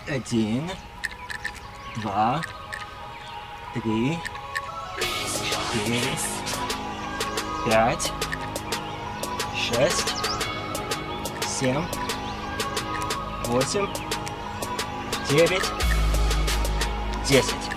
1, 2, 3, 4, 5, 6, 7, 8, 9, 10.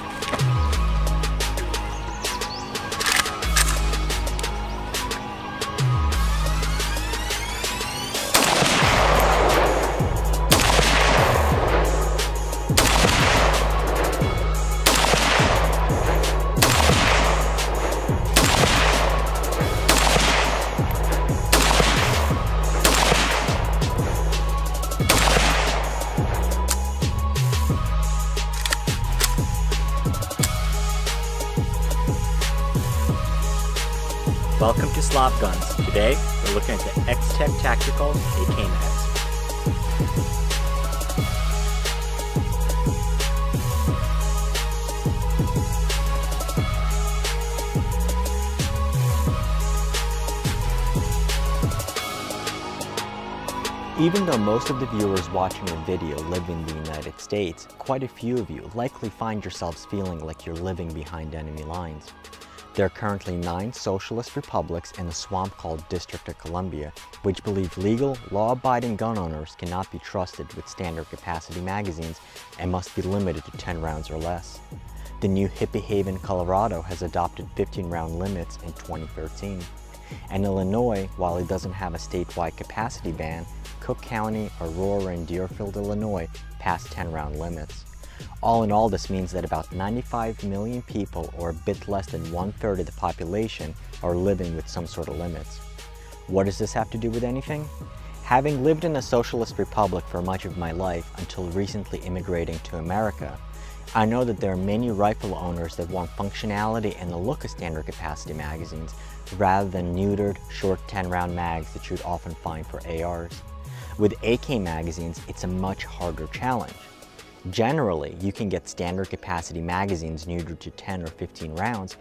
Welcome to Slav Guns. Today, we're looking at the XTech Tactical AK-47. Even though most of the viewers watching the video live in the United States, quite a few of you likely find yourselves feeling like you're living behind enemy lines. There are currently 9 socialist republics in a swamp called District of Columbia, which believe legal, law-abiding gun owners cannot be trusted with standard capacity magazines and must be limited to 10 rounds or less. The new Hippie Haven, Colorado has adopted 15-round limits in 2013. And Illinois, while it doesn't have a statewide capacity ban, Cook County, Aurora, and Deerfield, Illinois passed 10-round limits. All in all, this means that about 95 million people, or a bit less than 1/3 of the population, are living with some sort of limits. What does this have to do with anything? Having lived in a socialist republic for much of my life until recently immigrating to America, I know that there are many rifle owners that want functionality and the look of standard capacity magazines rather than neutered, short 10-round mags that you'd often find for ARs. With AK magazines, it's a much harder challenge. Generally, you can get standard capacity magazines neutered to 10 or 15 rounds.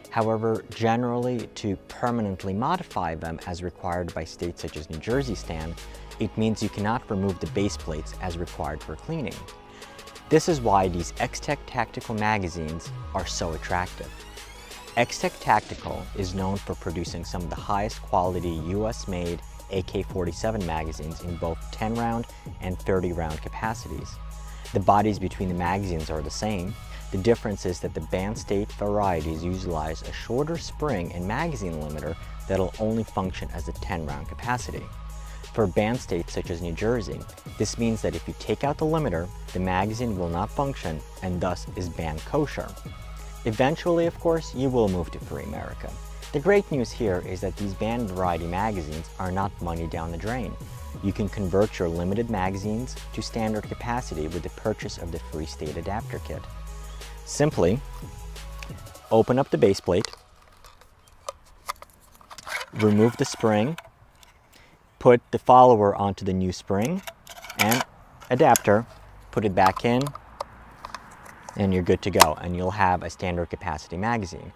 However, generally, to permanently modify them as required by states such as New Jersey stand, it means you cannot remove the base plates as required for cleaning. This is why these XTech Tactical magazines are so attractive. XTech Tactical is known for producing some of the highest quality US-made AK-47 magazines in both 10-round and 30-round capacities. The bodies between the magazines are the same. The difference is that the band state varieties utilize a shorter spring and magazine limiter that'll only function as a 10-round capacity. For band states such as New Jersey, this means that if you take out the limiter, the magazine will not function and thus is banned kosher. Eventually, of course, you will move to free America. The great news here is that these band variety magazines are not money down the drain. You can convert your limited magazines to standard capacity with the purchase of the free state adapter kit. Simply open up the base plate, remove the spring, put the follower onto the new spring and adapter, put it back in, and you're good to go, and you'll have a standard capacity magazine.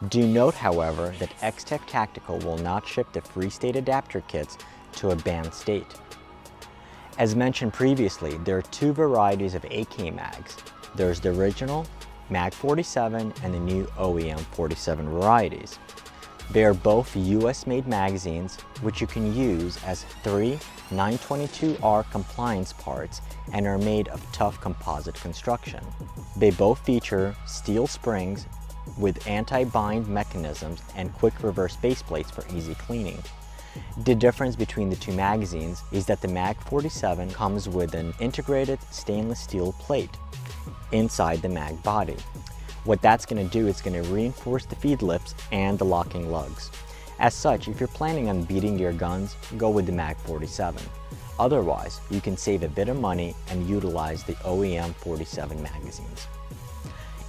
Do note, however, that XTech Tactical will not ship the free state adapter kits to a banned state. As mentioned previously, there are 2 varieties of AK mags. There's the original MAG47 and the new OEM47 varieties. They are both US-made magazines, which you can use as 3 922R compliance parts and are made of tough composite construction. They both feature steel springs with anti-bind mechanisms and quick reverse base plates for easy cleaning. The difference between the 2 magazines is that the MAG47 comes with an integrated stainless steel plate inside the mag body. What that's going to do is going to reinforce the feed lips and the locking lugs. As such, if you're planning on beating your guns, go with the MAG47. Otherwise, you can save a bit of money and utilize the OEM47 magazines.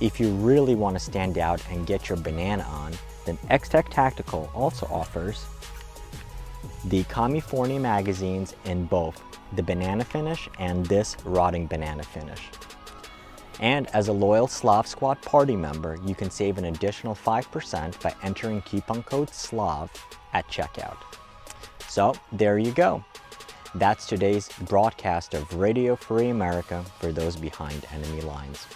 If you really want to stand out and get your banana on, then XTech Tactical also offers the California magazines in both the banana finish and this rotting banana finish. And as a loyal Slav Squad party member, you can save an additional 5% by entering coupon code SLAV at checkout. So there you go. That's today's broadcast of Radio Free America for those behind enemy lines.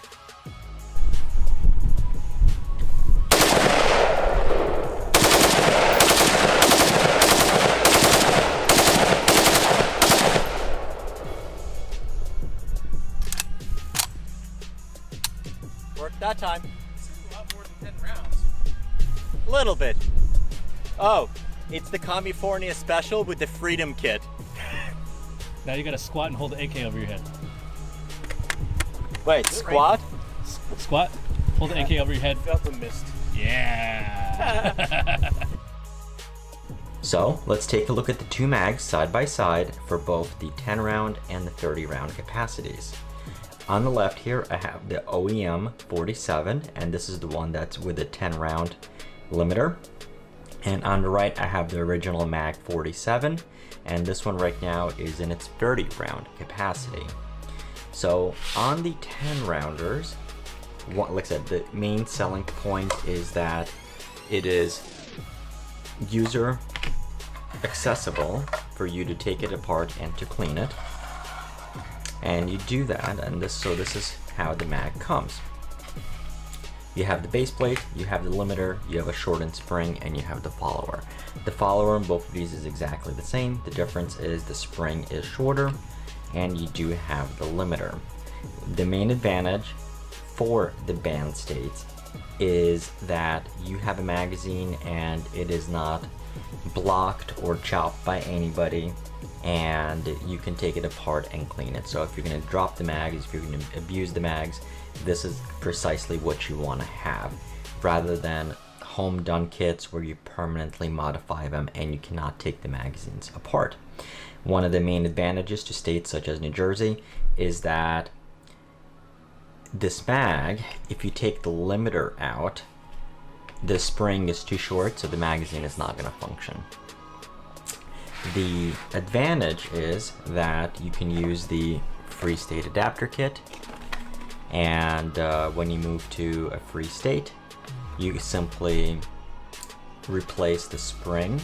Worked that time. This is a lot more than 10 rounds. Little bit. Oh, it's the California special with the Freedom Kit. Now you gotta squat and hold the AK over your head. Wait, squat? Squat, hold the AK over your head. Felt the mist. Yeah! So let's take a look at the two mags side by side for both the 10 round and the 30 round capacities. On the left here, I have the OEM47, and this is the one that's with a 10 round limiter. And on the right, I have the original MAG47, and this one right now is in its 30 round capacity. So on the 10 rounders, like I said, the main selling point is that it is user accessible for you to take it apart and to clean it. And you do that, and this is how the mag comes. You have the base plate, you have the limiter, you have a shortened spring, and you have the follower. The follower in both of these is exactly the same. The difference is the spring is shorter, and you do have the limiter. The main advantage for the band states is that you have a magazine and it is not blocked or chopped by anybody, and you can take it apart and clean it. So if you're going to drop the mags, if you're going to abuse the mags, this is precisely what you want to have, rather than home done kits where you permanently modify them and you cannot take the magazines apart. One of the main advantages to states such as New Jersey is that this mag, if you take the limiter out, the spring is too short, so the magazine is not going to function. The advantage is that you can use the free state adapter kit, and when you move to a free state, you simply replace the spring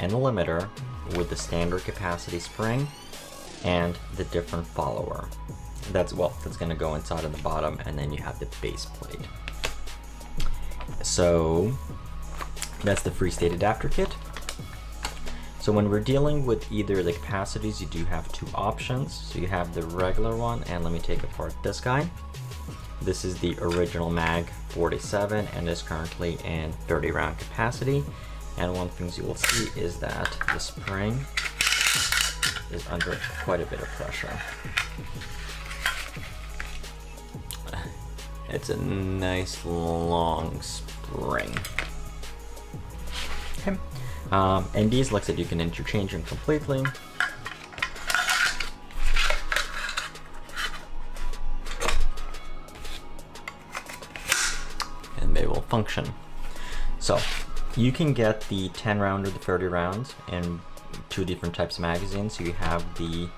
and the limiter with the standard capacity spring and the different follower. That's going to go inside of the bottom, and then you have the base plate. So that's the free state adapter kit. So when we're dealing with either the capacities, you do have two options. So you have the regular one, and let me take apart this guy. This is the original MAG47 and is currently in 30 round capacity. And one thing you will see is that the spring is under quite a bit of pressure. It's a nice long spring. Okay. And these, like I said, you can interchange them completely. And they will function. So you can get the 10 round or the 30 rounds in two different types of magazines. So you have the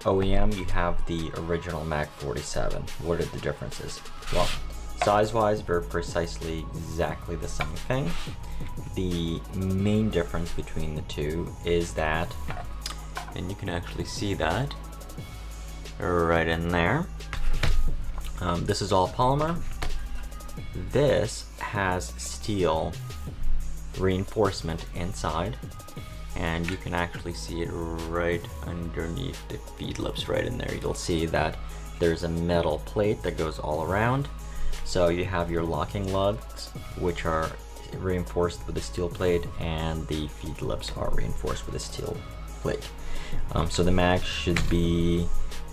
OEM, you have the original MAG47. What are the differences? Well, size-wise, they're precisely exactly the same thing. The main difference between the two is that, and you can actually see that right in there, this is all polymer. This has steel reinforcement inside, and you can actually see it right underneath the feed lips right in there. You'll see that there's a metal plate that goes all around. So you have your locking lugs, which are reinforced with a steel plate, and the feed lips are reinforced with a steel plate. So the mag should be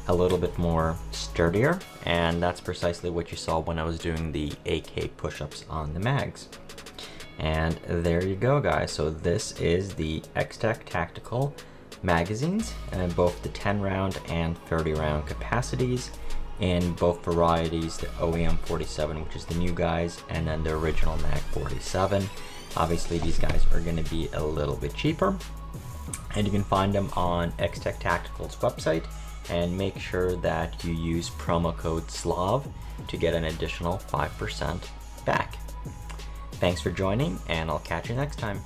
a little bit more sturdier, and that's precisely what you saw when I was doing the AK push-ups on the mags. And there you go, guys. So this is the XTech Tactical magazines, and both the 10 round and 30 round capacities in both varieties, the OEM47, which is the new guys, and then the original MAG47. Obviously these guys are going to be a little bit cheaper, and you can find them on XTech Tactical's website, and make sure that you use promo code SLAV to get an additional 5% back. Thanks for joining, and I'll catch you next time.